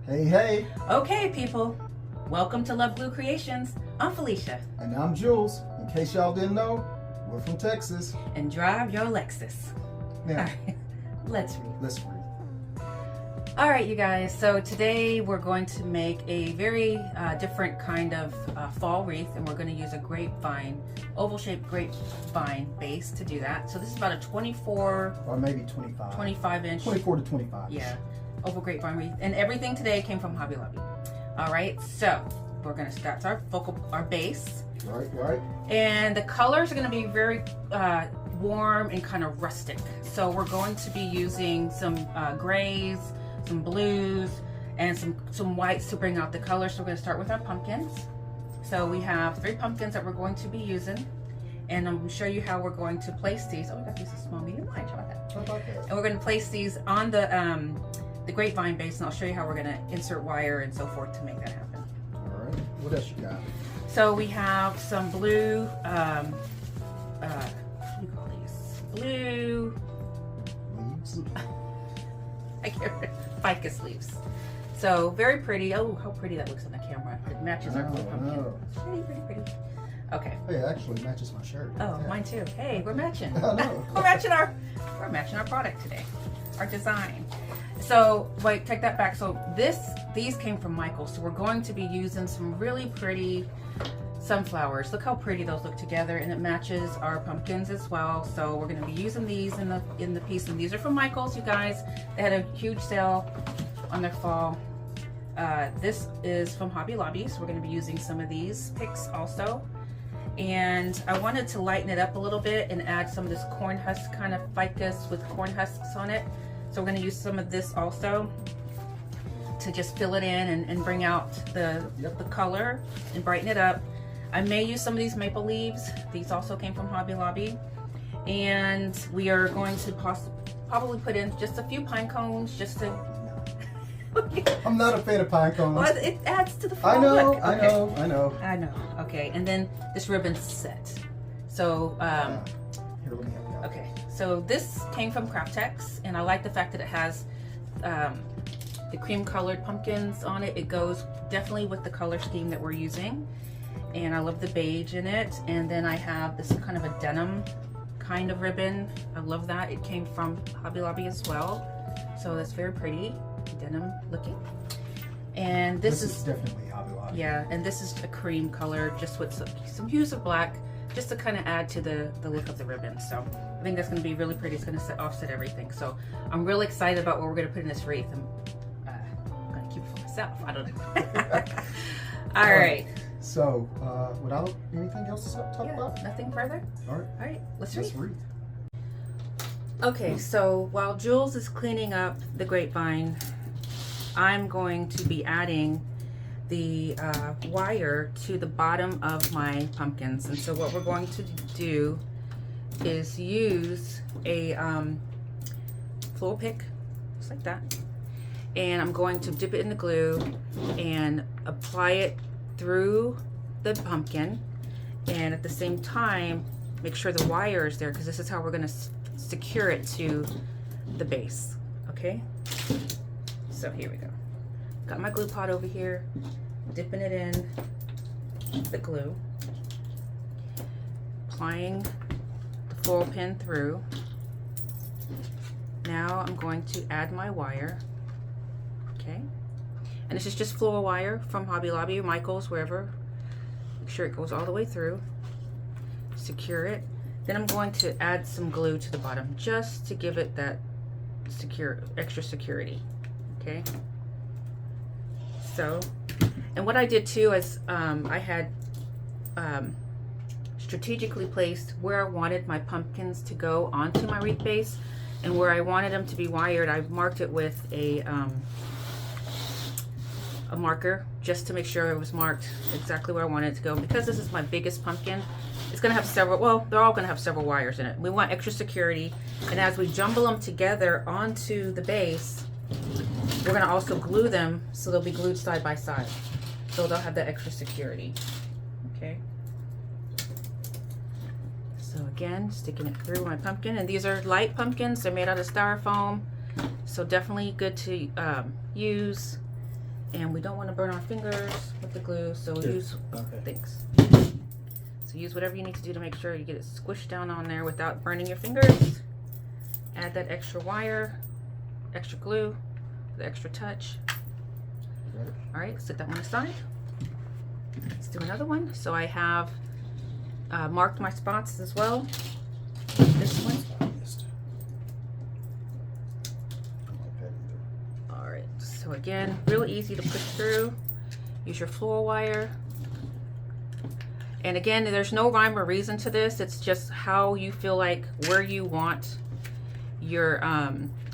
Hey, hey. Okay, people. Welcome to LovegLew Creations. I'm Felicia. And I'm Jules. In case y'all didn't know, we're from Texas. And drive your Lexus. Now, All right, let's read. let's read. All right, you guys. So today we're going to make a very different kind of fall wreath, and we're going to use a grapevine, oval-shaped grapevine base to do that. So this is about a 24 or maybe 25 inch, 24 to 25. Yeah, oval grapevine wreath, and everything today came from Hobby Lobby. All right, so we're gonna start our base. Right. And the colors are gonna be very warm and kind of rustic. So we're going to be using some grays, some blues, and some whites to bring out the color. So we're gonna start with our pumpkins. So we have 3 pumpkins that we're going to be using, and I'm gonna show you how we're going to place these. Oh, we got these a small, medium, large. How about that? How about that? And we're going to place these on the grapevine base, and I'll show you how we're going to insert wire and so forth to make that happen. All right. What else you got? So we have some blue, what do you call these? Blue Leaves. I can't remember. Ficus leaves. So very pretty. Oh, how pretty that looks on the camera. It matches our blue pumpkin. No. It's pretty. Okay. Hey, it actually matches my shirt. Oh, Yeah. mine too. Hey, we're matching. I know. we're matching our product today, our design. So wait, take that back. So these came from Michael. So we're going to be using some really pretty sunflowers. Look how pretty those look together, and it matches our pumpkins as well. So we're going to be using these in the piece, and these are from Michael's, you guys. They had a huge sale on their fall. This is from Hobby Lobby, so we're going to be using some of these picks also. And I wanted to lighten it up a little bit and add some of this corn husk kind of ficus with corn husks on it. So we're going to use some of this also to just fill it in and bring out the color and brighten it up. I may use some of these maple leaves. These also came from Hobby Lobby. And we are going to probably put in just a few pine cones just to... I'm not a fan of pine cones. Well, it adds to the fall I know, look. Okay. I know. Okay, and then this ribbon set. So, here, let me help you out. okay, so this came from Craftex, and I like the fact that it has the cream colored pumpkins on it. It goes definitely with the color scheme that we're using, and I love the beige in it. And then I have this kind of a denim kind of ribbon. I love that. It came from Hobby Lobby as well, so that's very pretty. Denim looking. And this is definitely Hobby Lobby. Yeah, and this is a cream color just with some hues of black just to kind of add to the look of the ribbon. So I think that's going to be really pretty. It's going to offset everything. So I'm really excited about what we're going to put in this wreath. I'm going to keep it for myself. I don't know. All right. So without anything else to talk about? Nothing further? All right, let's let's read. read. Okay, so while Jules is cleaning up the grapevine, I'm going to be adding the wire to the bottom of my pumpkins. And so what we're going to do is use a floral pick, just like that. And I'm going to dip it in the glue and apply it through the pumpkin. And at the same time, make sure the wire is there, because this is how we're going to secure it to the base. Okay, so here we go. Got my glue pot over here, dipping it in the glue, applying the floral pin through. Now I'm going to add my wire. Okay, and this is just floral wire from Hobby Lobby or Michael's, wherever. Make sure it goes all the way through. Secure it. Then I'm going to add some glue to the bottom just to give it that extra security. Okay. So, and what I did too is I had strategically placed where I wanted my pumpkins to go onto my wreath base, and where I wanted them to be wired, I marked it with a marker just to make sure it was marked exactly where I wanted it to go. Because this is my biggest pumpkin, it's going to have several, well, they're all going to have several wires in it. We want extra security, and as we jumble them together onto the base, we're going to also glue them so they'll be glued side by side, so they'll have that extra security. Okay, so again, sticking it through my pumpkin, and these are light pumpkins. They're made out of styrofoam, so definitely good to use. And we don't want to burn our fingers with the glue, so use things. So use whatever you need to do to make sure you get it squished down on there without burning your fingers. Add that extra wire, extra glue, the extra touch. All right, set that one aside. Let's do another one. So I have marked my spots as well. This one. All right, so again, real easy to push through. Use your floral wire. And again, there's no rhyme or reason to this. It's just how you feel like, where you want your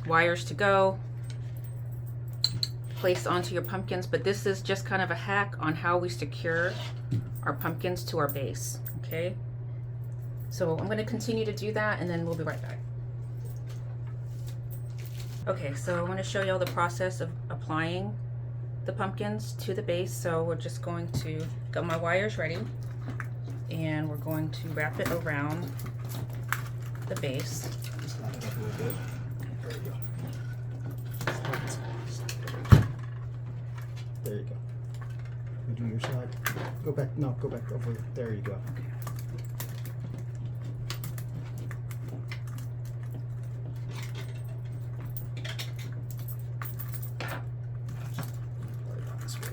wires to go, placed onto your pumpkins. But this is just kind of a hack on how we secure our pumpkins to our base, okay? So I'm gonna continue to do that and then we'll be right back. Okay, so I wanna show you all the process of applying the pumpkins to the base. So we're just going to get my wires ready and we're going to wrap it around the base. Just line it up a little bit. There you go. There you go. You do your side. Go back. No, go back over. There you go. Okay. This way.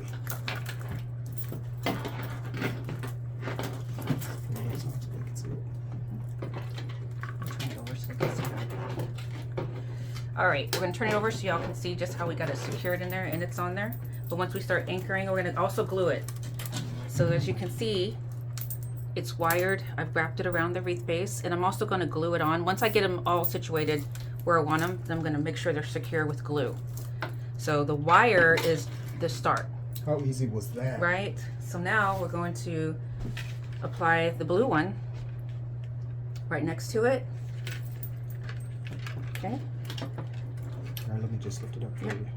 All right, we're gonna turn it over so y'all can see just how we got it secured in there, and it's on there. But once we start anchoring, we're gonna also glue it. So as you can see, it's wired. I've wrapped it around the wreath base, and I'm also gonna glue it on. Once I get them all situated where I want them, then I'm gonna make sure they're secure with glue. So the wire is the start. How easy was that? Right? So now we're going to apply the blue one right next to it. Okay. All right, let me just lift it up for you.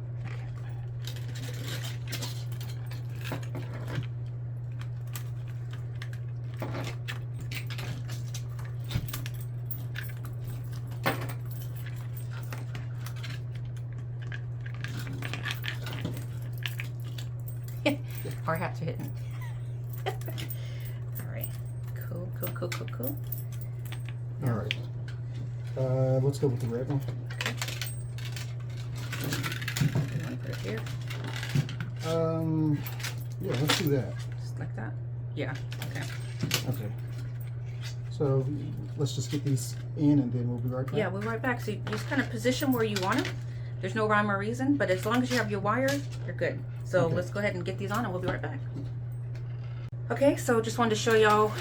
Our hats are hitting. All right. Cool, cool, cool, cool, cool. All right. Let's go with the red one. You want to put it here? Yeah, let's do that. Just like that? Yeah. Okay. Okay. So let's just get these in and then we'll be right back. Yeah, we'll be right back. So you just kind of position where you want them. There's no rhyme or reason, but as long as you have your wire, you're good. So Okay. let's go ahead and get these on and we'll be right back. Okay, so just wanted to show y'all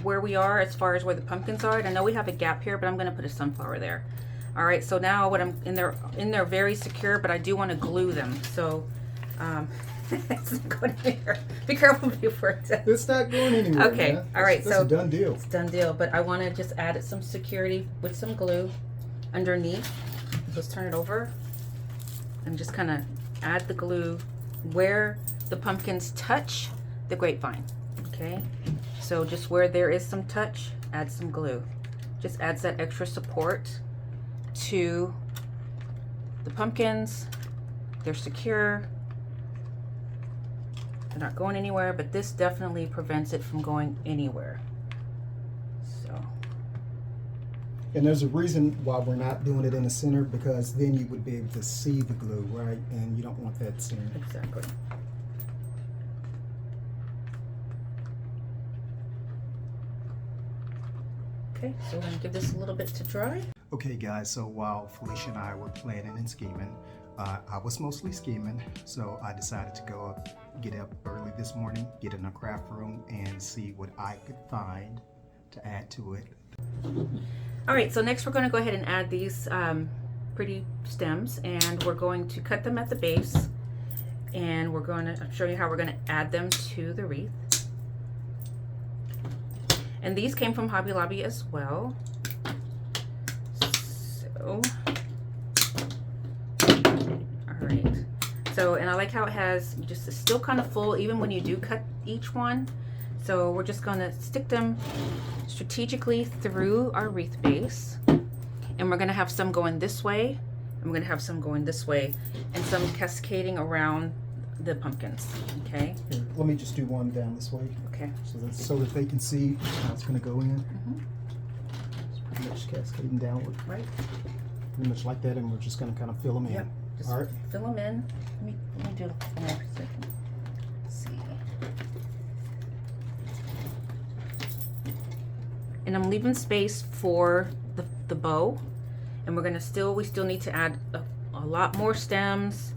where we are as far as where the pumpkins are. And I know we have a gap here, but I'm gonna put a sunflower there. All right, so now what I'm in there very secure, but I do want to glue them. So it's not going anywhere. Be careful before it's It's not going anywhere. okay. Man. All right, that's so a done deal. it's done deal, but I want to just add some security with some glue underneath. Let's turn it over and just kind of add the glue where the pumpkins touch the grapevine. Okay, so just where there is some touch, add some glue. Just adds that extra support to the pumpkins. They're secure. They're not going anywhere, but this definitely prevents it from going anywhere. So. And there's a reason why we're not doing it in the center, because then you would be able to see the glue, right? And you don't want that seen. Exactly. Okay, so we're gonna give this a little bit to dry. Okay guys, so while Felicia and I were planning and scheming, I was mostly scheming, so I decided to get up early this morning, get in a craft room and see what I could find to add to it. All right, so next we're going to go ahead and add these pretty stems, and we're going to cut them at the base, and we're going to show you how we're going to add them to the wreath. And these came from Hobby Lobby as well. So, all right. So, and I like how it has just, it's still kind of full even when you do cut each one. So we're just going to stick them strategically through our wreath base, and we're going to have some going this way, and we're going to have some going this way, and some cascading around the pumpkins. Okay. Here, let me just do one down this way, Okay. so that they can see how it's going to go in. Mm-hmm. It's pretty much cascading downward, Right. pretty much like that, and we're just going to kind of fill them in. Yep. Just All right. fill them in. Let me do it one more second. Let's see. And I'm leaving space for the bow, and we still need to add a lot more stems,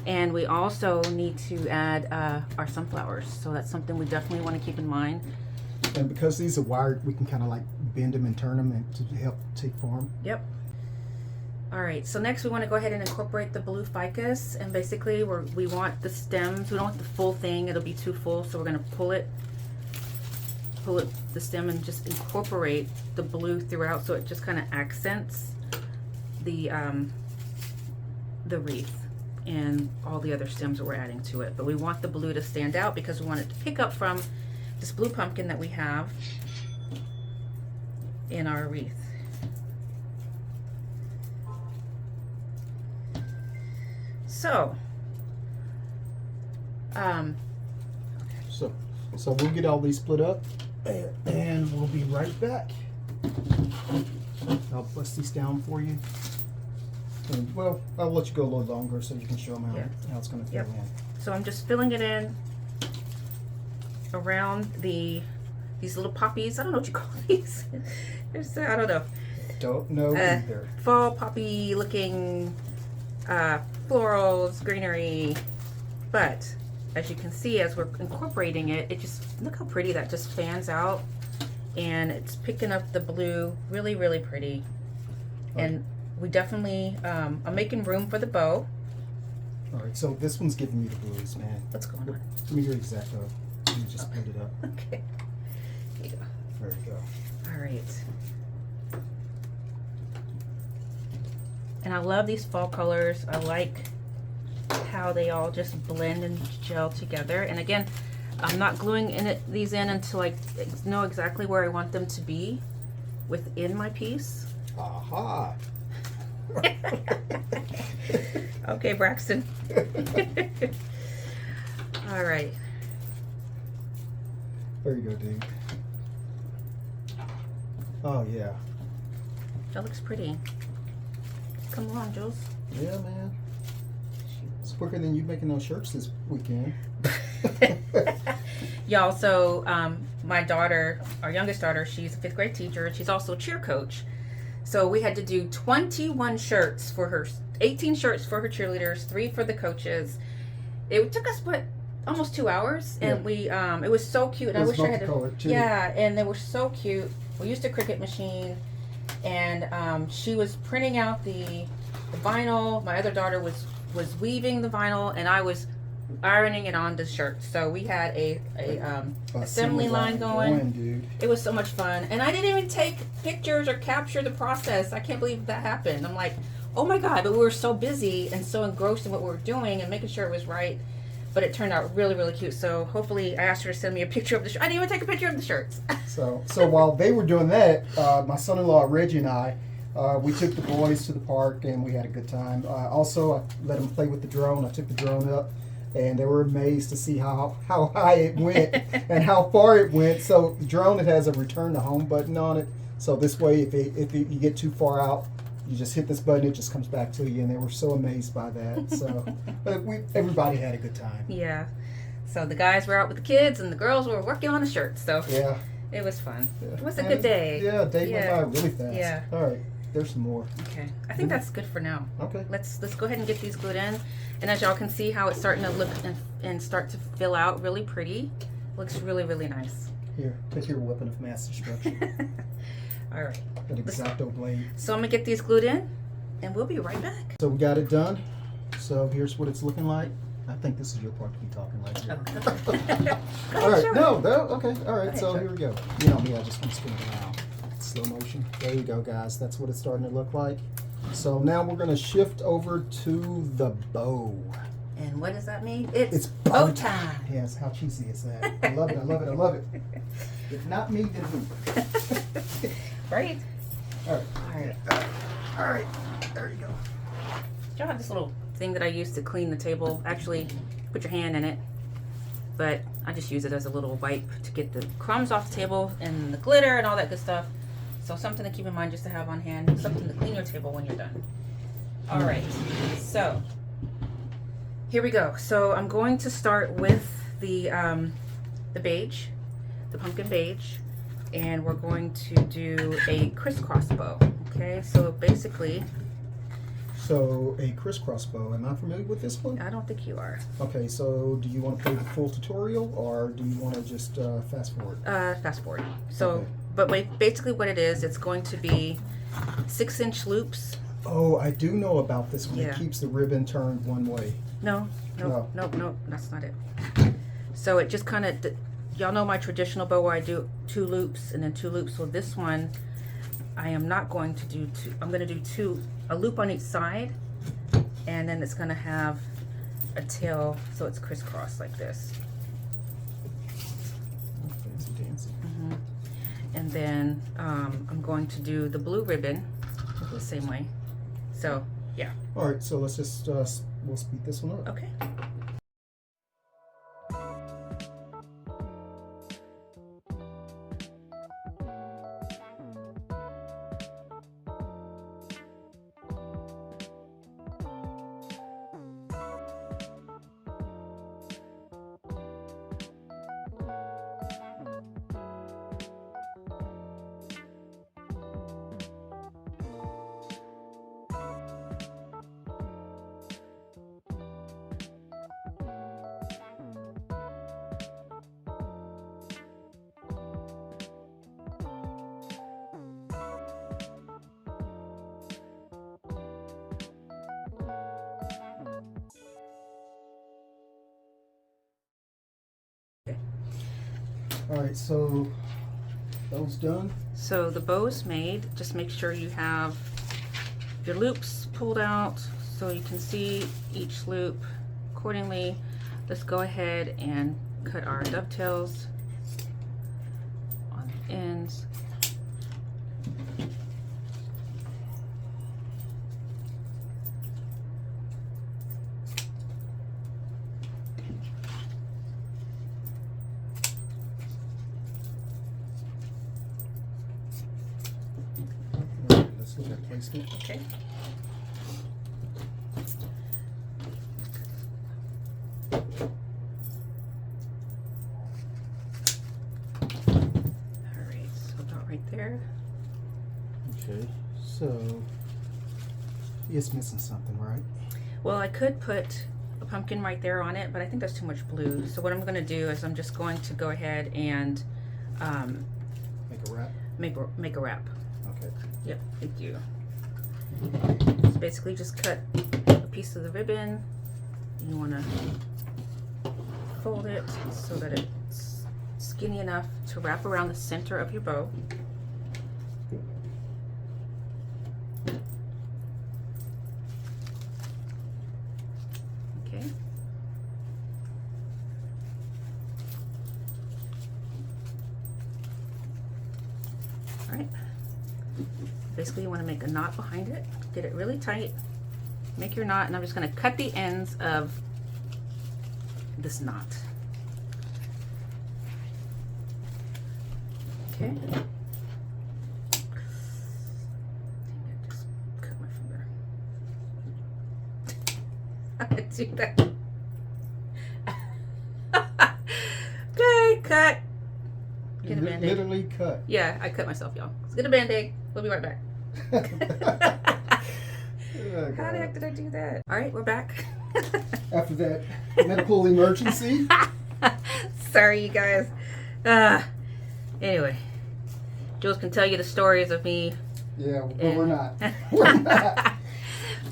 and we also need to add our sunflowers. So that's something we definitely want to keep in mind. And because these are wired, we can kind of like bend them and turn them and to help take form. Yep. All right, so next we want to go ahead and incorporate the blue ficus, and basically we want the stems. We don't want the full thing; it'll be too full. So we're going to pull it the stem and just incorporate the blue throughout, so it just kind of accents the wreath and all the other stems that we're adding to it. But we want the blue to stand out because we want it to pick up from this blue pumpkin that we have in our wreath. So, so we'll get all these split up, and we'll be right back. I'll bust these down for you. And, well, I'll let you go a little longer so you can show them how it's going to fill in. So I'm just filling it in around these little poppies. I don't know what you call these. I don't know. Don't know either. Fall poppy looking florals, greenery. But as you can see, as we're incorporating it, look how pretty that just fans out, and it's picking up the blue really, really pretty. Right. And we definitely, I'm making room for the bow. All right, so this one's giving me the blues, man. What's going on? Let me hear exactly. Let me just split it up. Okay. Here you go. There you go. All right. And I love these fall colors. I like how they all just blend and gel together. And again, I'm not gluing these in until I know exactly where I want them to be within my piece. Aha! Okay, Braxton. All right. There you go, dude. Oh, yeah. That looks pretty. Come along, Jules. Yeah, man. It's quicker than you making those shirts this weekend. Y'all, so my daughter, our youngest daughter, she's a 5th grade teacher, and she's also a cheer coach. So we had to do 21 shirts for her, 18 shirts for her cheerleaders, 3 for the coaches. It took us, almost 2 hours, and we, it was so cute. I wish I had too. Yeah, and they were so cute. We used a Cricut machine, and she was printing out the vinyl. My other daughter was weaving the vinyl, and I was ironing it on the shirt. So we had a assembly line going. Dude. It was so much fun, and I didn't even take pictures or capture the process. I can't believe that happened. I'm like, oh my god! But we were so busy and so engrossed in what we were doing and making sure it was right. But it turned out really, really cute. So hopefully, I asked her to send me a picture of the shirt. I didn't even take a picture of the shirts. So while they were doing that, my son-in-law Reggie and I, we took the boys to the park and we had a good time. Also, I let them play with the drone. I took the drone up, and they were amazed to see how high it went and how far it went. So the drone, it has a return to home button on it. So this way, if you get too far out, you just hit this button, it just comes back to you. And they were so amazed by that. So but everybody had a good time. Yeah. So the guys were out with the kids, and the girls were working on the shirts. So yeah, it was fun. Yeah. It was a good day. Yeah, day went by really fast. Yeah. All right, there's some more. Okay. I think that's good for now. Okay. Let's go ahead and get these glued in. And as y'all can see how it's starting to look and start to fill out really pretty. Looks really, really nice. Here, take your weapon of mass destruction. All right. An X-Acto blade. So I'm gonna get these glued in, and we'll be right back. So we got it done. So here's what it's looking like. I think this is your part to be talking like here. Oh. All right, okay, all right. So here we go. You know me, I just want to spin it around. Slow motion. There you go, guys. That's what it's starting to look like. So now we're going to shift over to the bow. And what does that mean? It's bow time. Yes, how cheesy is that? I love it, I love it, I love it. If not me, then who? Right? All right. All right. All right. There you go. Do y'all have this little thing that I use to clean the table? Actually, put your hand in it. But I just use it as a little wipe to get the crumbs off the table and the glitter and all that good stuff. So something to keep in mind just to have on hand, something to clean your table when you're done. All right, so here we go. So I'm going to start with the beige, the pumpkin beige, and we're going to do a crisscross bow. Okay, so basically. So a crisscross bow, am I familiar with this one? I don't think you are. Okay, so do you want to play the full tutorial or do you want to just fast forward? Fast forward. So, okay. But wait, basically what it is, it's going to be 6-inch loops. Oh, I do know about this one. Yeah. It keeps the ribbon turned one way. No, that's not it. So it just kind of, y'all know my traditional bow where I do 2 loops and then 2 loops. So this one, I am not going to do 2. I'm going to do a loop on each side, and then it's going to have a tail, so it's crisscross like this. Oh, fancy dancy. And then I'm going to do the blue ribbon the same way. So yeah. All right, so let's just we'll speed this one up. Okay. All right, so those done. So the bow's made. Just make sure you have your loops pulled out so you can see each loop accordingly. Let's go ahead and cut our dovetails on the ends. Let's look at placement. Okay. Alright, so about right there. Okay, so it's missing something, right? Well, I could put a pumpkin right there on it, but I think that's too much blue. So what I'm going to do is I'm just going to go ahead and Make a wrap? make a wrap. Okay. Yep, thank you. So basically just cut a piece of the ribbon. You want to fold it so that it's skinny enough to wrap around the center of your bow. Okay. All right. Basically, you want to make a knot behind it, get it really tight, make your knot, and I'm just going to cut the ends of this knot. Okay. Dang, I just cut my finger. How did I do that? Okay, cut. Get a Band-Aid. Literally cut. Yeah, I cut myself, y'all. Let's get a Band-Aid. We'll be right back. Oh, How the heck did I do that? All right, we're back. After that medical emergency. Sorry, you guys. Anyway, Jules can tell you the stories of me. Yeah, but we're not. We're not.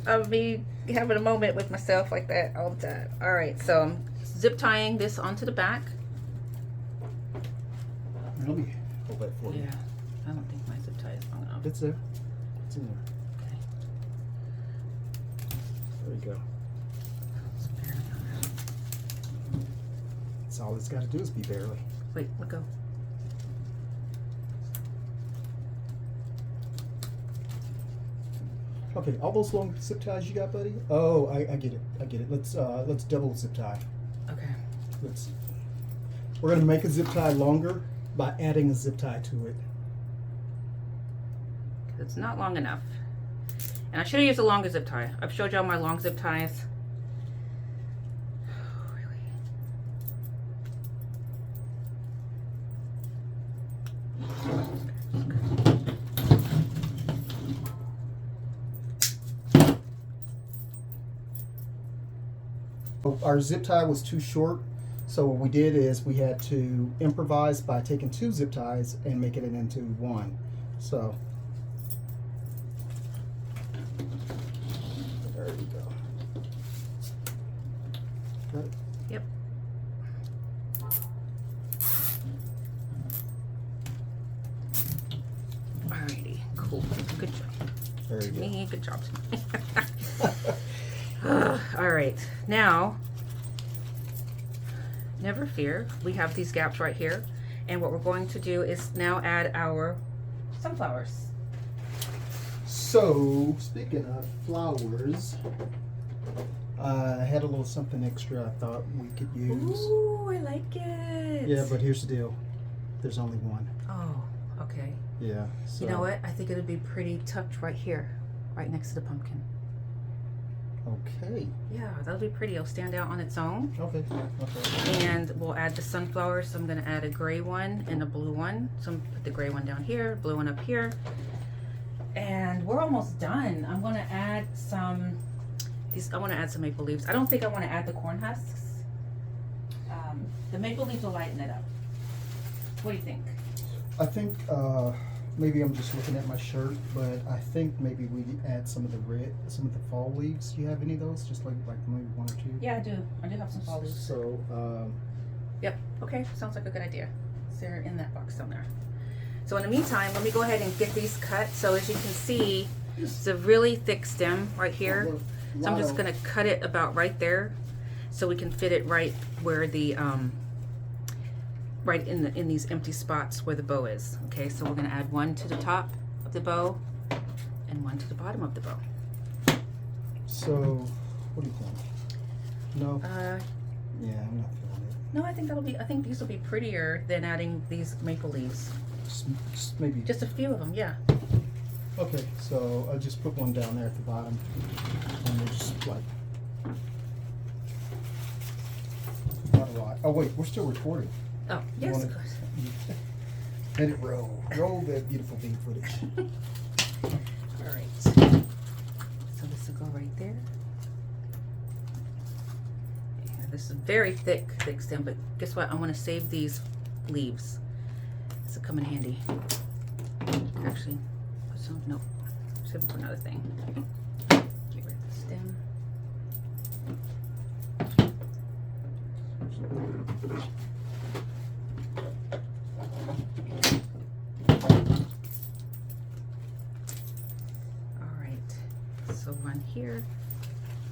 Of me having a moment with myself like that all the time. All right, so I'm zip tying this onto the back. Let me hold that for you. Yeah, I don't think my zip tie is long enough. It's there. It's in there. Okay. There you go. That's all it's got to do is be barely. Wait, let go. Okay, all those long zip ties you got, buddy? Oh, I get it. I get it. Let's double zip tie. We're gonna make a zip tie longer by adding a zip tie to it. It's not long enough. And I should have used a longer zip tie. I've showed y'all my long zip ties. Oh, really? Our zip tie was too short, so what we did is we had to improvise by taking 2 zip ties and making it into 1. So there we go. Good. Yep. Alrighty, cool. Good job. Very good. Me, good job. All right, now, never fear. We have these gaps right here. And what we're going to do is now add our sunflowers. So, speaking of flowers, I had a little something extra I thought we could use. Ooh, I like it. Yeah, but here's the deal. There's only one. Oh, okay. Yeah. So. You know what? I think it would be pretty tucked right here, right next to the pumpkin. Okay. Yeah, that'll be pretty. It'll stand out on its own. Okay. Okay. And we'll add the sunflowers. So I'm going to add a gray one and a blue one. So I'm going to put the gray one down here, blue one up here. And we're almost done. I'm going to add some, I want to add some maple leaves. I don't think I want to add the corn husks. The maple leaves will lighten it up. What do you think? I think maybe I'm just looking at my shirt, but I think maybe we add some of the fall leaves. Do you have any of those? Just like maybe 1 or 2? Yeah, I do. I do have some fall leaves. So. Yep. Okay. Sounds like a good idea. They're in that box down there. So in the meantime, let me go ahead and get these cut. So as you can see, it's a really thick stem right here. So I'm just going to cut it about right there, so we can fit it right where the right in these empty spots where the bow is. Okay, so we're going to add one to the top of the bow and one to the bottom of the bow. So what do you think? No. Yeah, I'm not feeling it. No, I think these will be prettier than adding these maple leaves. Just maybe. Just a few of them, yeah. Okay, so I'll just put one down there at the bottom, and we'll just like. Not a lot. Oh wait, we're still recording. Oh, yes, of course. Let it roll. Roll that beautiful bean footage. All right. So this will go right there. Yeah, this is very thick stem, but guess what? I want to save these leaves. This will come in handy. Actually, put some, nope, save them for another thing. Get rid of the stem. So one here,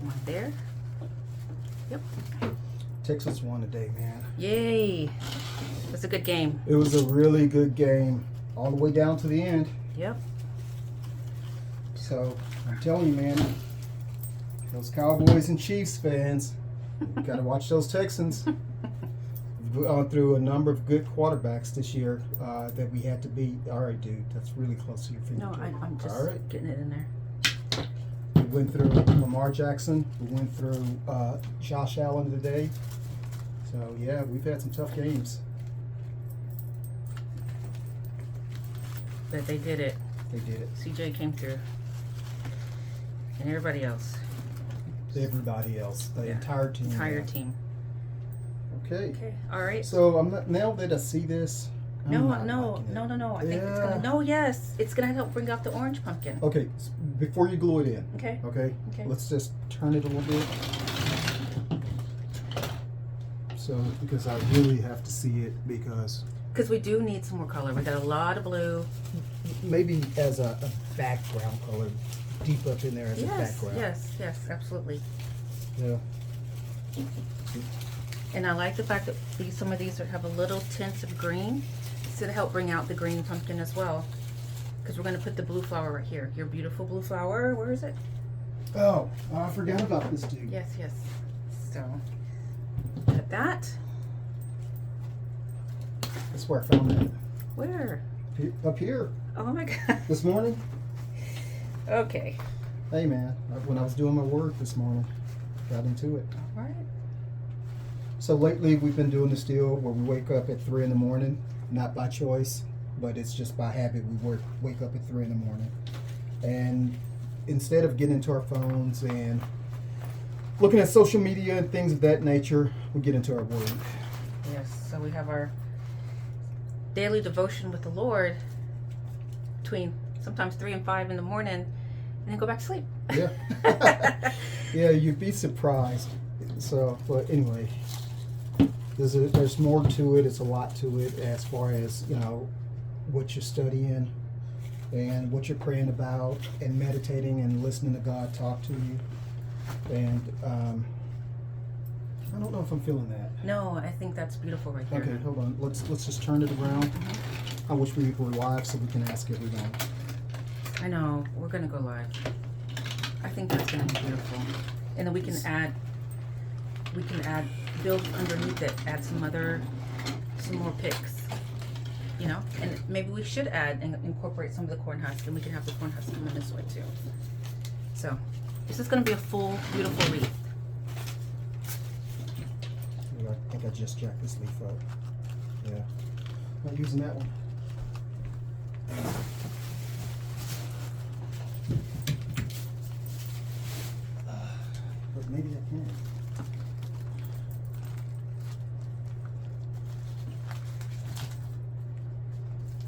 one there. Yep. Texas won today, man. Yay. It was a good game. It was a really good game, all the way down to the end. Yep. So I'm telling you, man, those Cowboys and Chiefs fans, you gotta watch those Texans. We've gone through a number of good quarterbacks this year that we had to beat. All right, dude, that's really close to your finger. No, I'm just getting it in there. We went through Lamar Jackson. We went through Josh Allen today. So yeah, we've had some tough games. But they did it. They did it. CJ came through. And everybody else. Everybody else. The entire team. Entire team. Okay. Okay. All right. So I'm not, now that I see this. No. I think it's gonna. No, yes, it's gonna help bring out the orange pumpkin. Okay. Before you glue it in. Okay. Okay. Okay. Let's just turn it a little bit. So because I really have to see it because we do need some more color. We got a lot of blue. Maybe as a background color, deep up in there as a background. Yes, absolutely. Yeah. And I like the fact that some of these have a little tints of green. It's going to help bring out the green pumpkin as well. Because we're going to put the blue flower right here. Your beautiful blue flower. Where is it? Oh, I forgot about this dude. Yes. So, cut that. That's where I found it. Where? Up here. Oh my God. This morning. Okay. Hey man, when I was doing my work this morning, got into it. All right. So lately we've been doing this deal where we wake up at 3 in the morning, not by choice, but it's just by habit. We wake up at 3 in the morning. And instead of getting into our phones and looking at social media and things of that nature, we get into our work. Yes, so we have our daily devotion with the Lord between sometimes 3 and 5 in the morning, and then go back to sleep. Yeah. Yeah, you'd be surprised. So, but anyway, there's more to it. It's a lot to it as far as, you know, what you're studying and what you're praying about and meditating and listening to God talk to you. And I don't know if I'm feeling that. No, I think that's beautiful right there. Okay, hold on. Let's just turn it around. I wish we were live so we can ask everyone. I know, we're gonna go live. I think that's gonna be beautiful. And then we can add, build underneath it, add some more pics, you know? And maybe we should add and incorporate some of the corn husks, and we can have the corn husks come in this way too. So, this is gonna be a full, beautiful wreath. I think I just jacked this leaf up. Yeah. Not using that one. But maybe I can.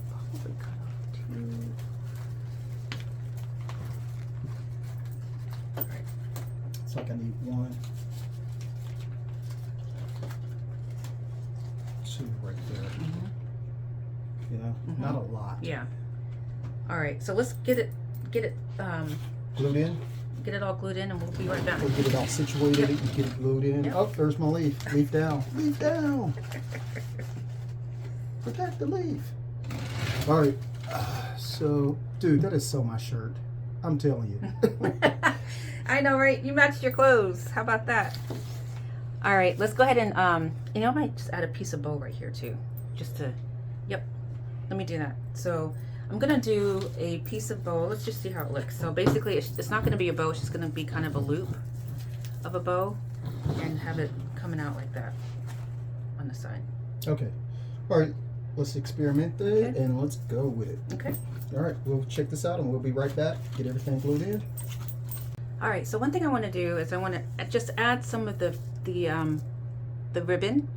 Probably cut off 2. All right. It's like I need 1, 2 right there. You know, not a lot. Yeah. All right. So let's get it Glued in. get it all glued in, and we'll be right back. We'll get it all situated and get it glued in. Yep. Oh, there's my leaf. Leaf down. Leaf down. Protect the leaf. All right. So, dude, that is so my shirt. I'm telling you. I know, right? You matched your clothes. How about that? All right, let's go ahead and you know, I might just add a piece of bow right here too, just to. Yep. Let me do that. So I'm gonna do a piece of bow. Let's just see how it looks. So basically, it's not gonna be a bow. It's just gonna be kind of a loop of a bow, and have it coming out like that on the side. Okay. All right. Let's experiment there Okay. and let's go with it. Okay. All right. We'll check this out and we'll be right back. Get everything glued in. All right. So one thing I want to do is I want to just add some of the ribbon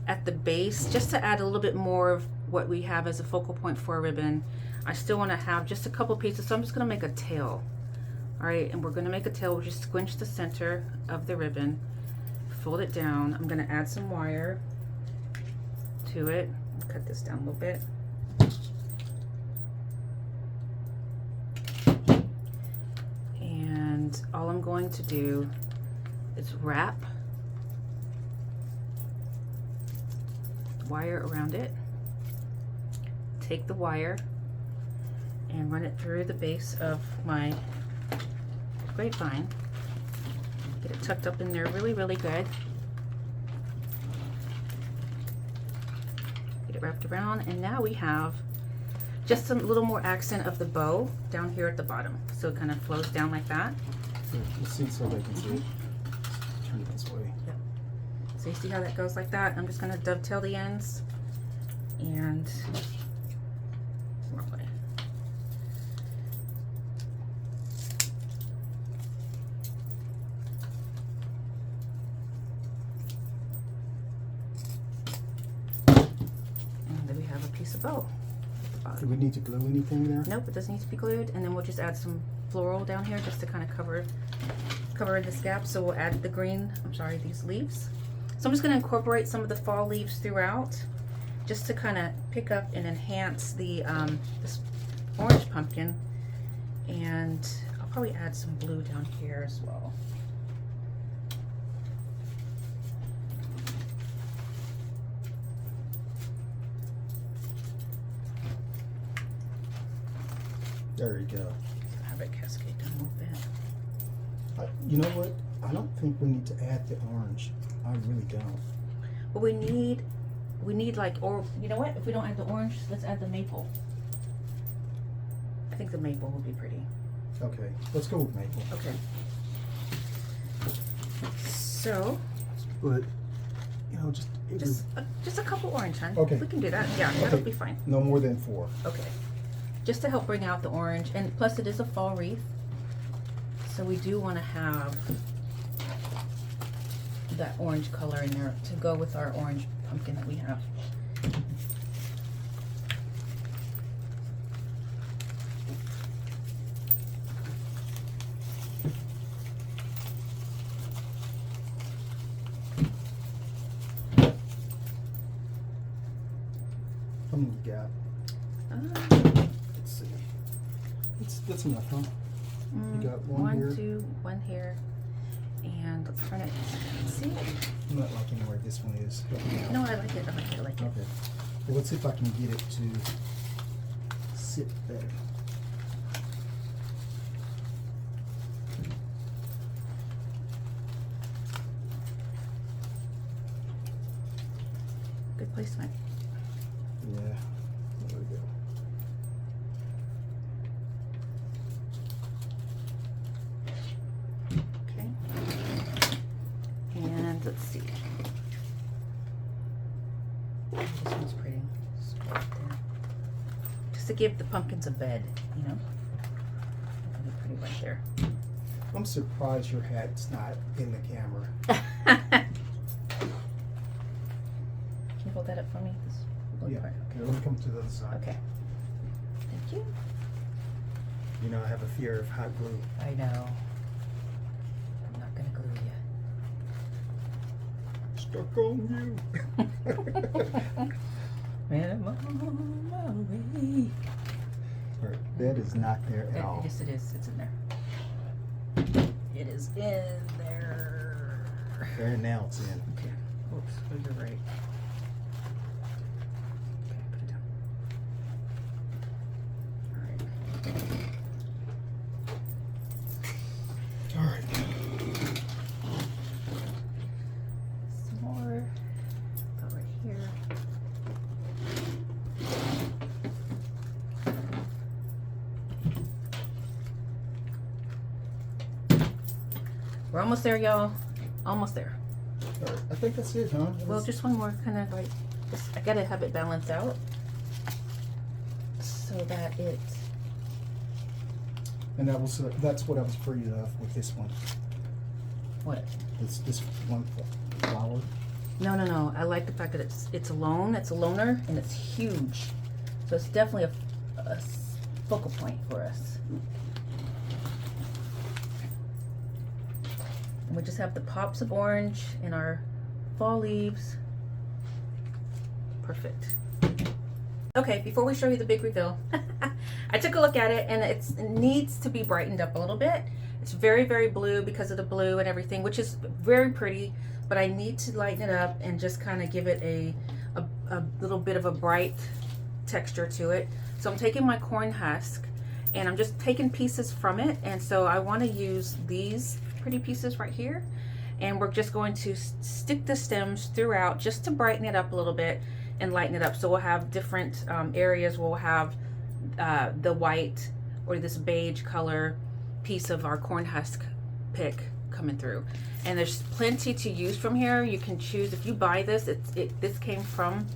at the base, just to add a little bit more of what we have as a focal point for a ribbon. I still want to have just a couple pieces, so I'm just going to make a tail. All right, and we're going to make a tail. We'll just squinch the center of the ribbon, fold it down. I'm going to add some wire to it. Cut this down a little bit. And all I'm going to do is wrap wire around it. Take the wire and run it through the base of my grapevine. Get it tucked up in there really, really good. Get it wrapped around, and now we have just a little more accent of the bow down here at the bottom. So it kind of flows down like that. Here, let's see so they can see it. Turn it this way. Yep. So you see how that goes like that? I'm just going to dovetail the ends and wrong way. And then we have a piece of bow at the Do bottom. we need to glue anything there? Nope, it doesn't need to be glued. And then we'll just add some floral down here just to kind of cover this gap. So we'll add the green, these leaves. So I'm just going to incorporate some of the fall leaves throughout, just to kind of pick up and enhance the this orange pumpkin. And I'll probably add some blue down here as well. There you go. Have it cascade down a little bit. You know what? I don't think we need to add the orange. I really don't. But we need we need like, or you know what? If we don't add the orange, let's add the maple. I think the maple will be pretty. Okay, let's go with maple. Okay. So, But, you know, just a couple orange, hon. Okay. We can do that. Yeah, Okay. that'll be fine. No more than 4. Okay. Just to help bring out the orange, and plus it is a fall wreath, so we do want to have that orange color in there to go with our orange pumpkin that we have. How many you got? Let's see. That's enough, huh? You got one here? 1, 2, 1 here, and let's turn it. See? I'm not liking where this one is. No, I like it. I like it. I like it. Okay. Well, let's see if I can get it to sit better. Good placement. Yeah. There we go. Okay. And let's see. This one's pretty. Just right there. Just to give the pumpkins a bed, you know? That'll be pretty right there. I'm surprised your hat's not in the camera. Can you hold that up for me? This blue Yeah. part. Okay, let me come to the other side. Okay. Thank you. You know, I have a fear of hot glue. I know. I'm not gonna glue you. Stuck on you. Man, I'm on my way. Alright, that is not there at all. Yes, it is. It's in there. It is in there. There, now it's in. Okay. Oops. Oh, you're right. Okay, put it down. All right. Alright. Some more. Go right here. We're almost there, y'all. Almost there. Alright, I think that's it, huh? Well, just one more kind of like, I gotta have it balanced out so that it, And that's what I was afraid of with this one. what? This one flower. No. I like the fact that it's alone. It's a loner and it's huge. So it's definitely a focal point for us. And we just have the pops of orange in our fall leaves. Perfect. Okay, before we show you the big reveal, I took a look at it and it needs to be brightened up a little bit. It's very, very blue because of the blue and everything, which is very pretty, but I need to lighten it up and just kind of give it a little bit of a bright texture to it. So I'm taking my corn husk and I'm just taking pieces from it, and so I want to use these pretty pieces right here, and we're just going to stick the stems throughout just to brighten it up a little bit and lighten it up. So we'll have different areas. We'll have the white or this beige color piece of our corn husk pick coming through, and there's plenty to use from here. You can choose if you buy this. This came from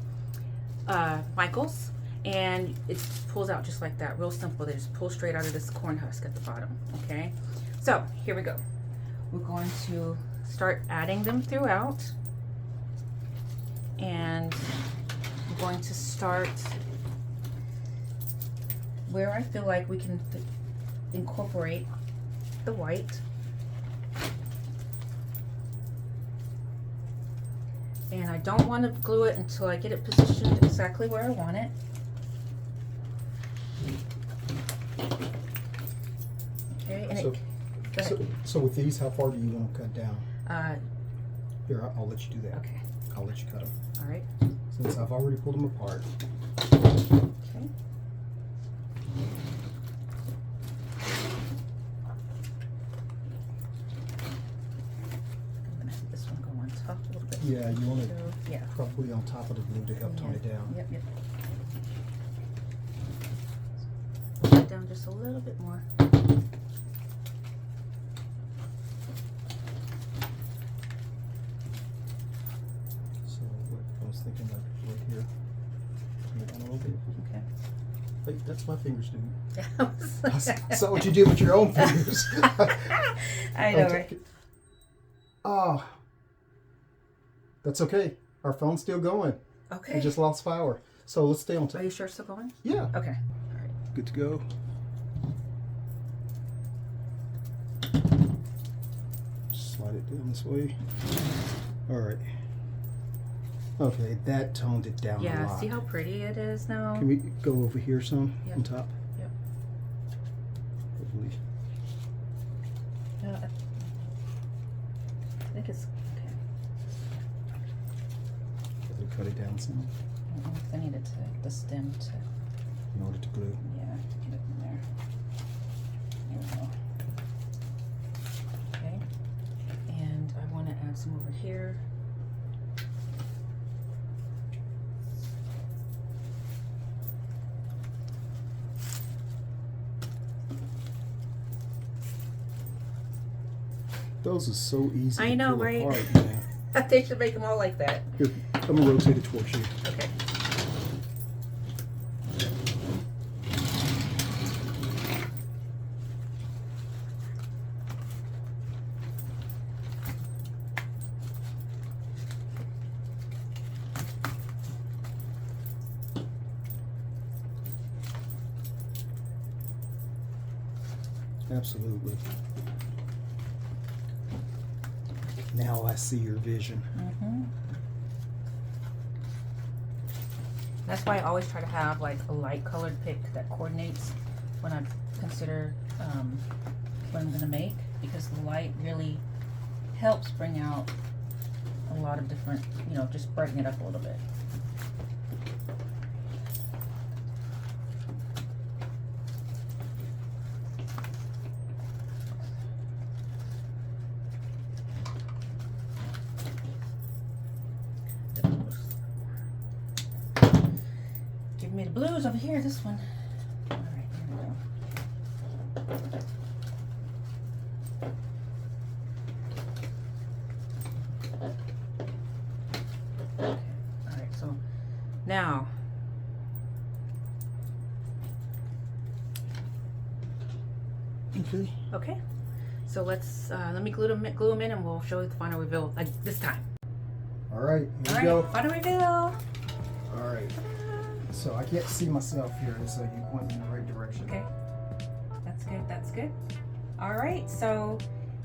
Michael's, and it pulls out just like that, real simple. They just pull straight out of this corn husk at the bottom. Okay, so here we go. We're going to start adding them throughout, and I'm going to start where I feel like we can incorporate the white. And I don't want to glue it until I get it positioned exactly where I want it. Okay, and So with these, how far do you want to cut down? Here, I'll let you do that. Okay. I'll let you cut them. All right. Since I've already pulled them apart. Okay. I'm gonna have this one go on top a little bit. Yeah, you want to Yeah. Probably on top of the glue to help tone it down. Yep, yep. Push it down just a little bit more. So what I was thinking, like right here, bring it down a little bit. Okay. Wait, that's my fingers, dude. Yeah. I saw what you did with your own fingers. I know, right? Oh, that's okay. Our phone's still going. Okay. We just lost power. So let's stay on top. Are you sure it's still going? Yeah. Okay. All right. Good to go. Slide it down this way. All right. Okay, that toned it down a Yeah, lot. see how pretty it is now? Can we go over here some Yep. on top? Yep. Hopefully. I think it's okay. Can we cut it down some I needed the stem to, in order to glue? yeah, to get it in there. There we go. Okay. And I want to add some over here. Those are so easy I to know, pull right? apart, man. They should make them all like that. Here, I'm gonna rotate it towards you. Okay. Absolutely. Now I see your vision. That's why I always try to have like a light colored pick that coordinates when I consider what I'm gonna make, because the light really helps bring out a lot of different, you know, just brighten it up a little bit. Give me the blues over here, this one. All right, here we go. Okay, all right, so now Okay. okay, so let's let me glue them in, and we'll show you the final reveal like this time. All right. Here All we right, go. final reveal. All right. So I can't see myself here, so you point me in the right direction. Okay, that's good, that's good. All right, so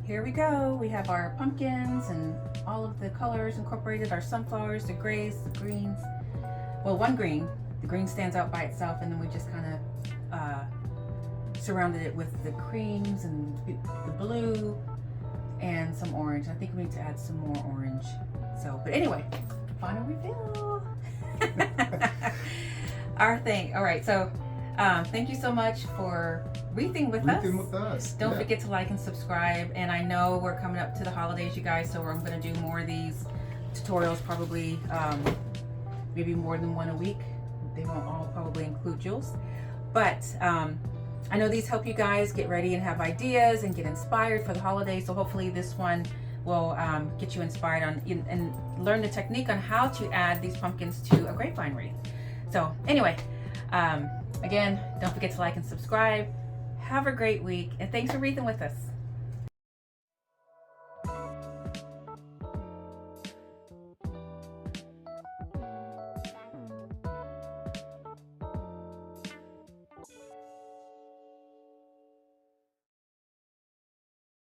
here we go. We have our pumpkins and all of the colors incorporated, our sunflowers, the grays, the greens. Well, one green, the green stands out by itself, and then we just kind of surrounded it with the creams and the blue and some orange. I think we need to add some more orange. So, but anyway, final reveal. Our thing. All right, so thank you so much for wreathing with us. Don't forget to like and subscribe. And I know we're coming up to the holidays, you guys, so I'm going to do more of these tutorials, probably maybe more than one a week. They won't all probably include jewels, but I know these help you guys get ready and have ideas and get inspired for the holidays. So hopefully this one will get you inspired on and learn the technique on how to add these pumpkins to a grapevine wreath. So anyway, again, don't forget to like and subscribe. Have a great week, and thanks for wreathing with us.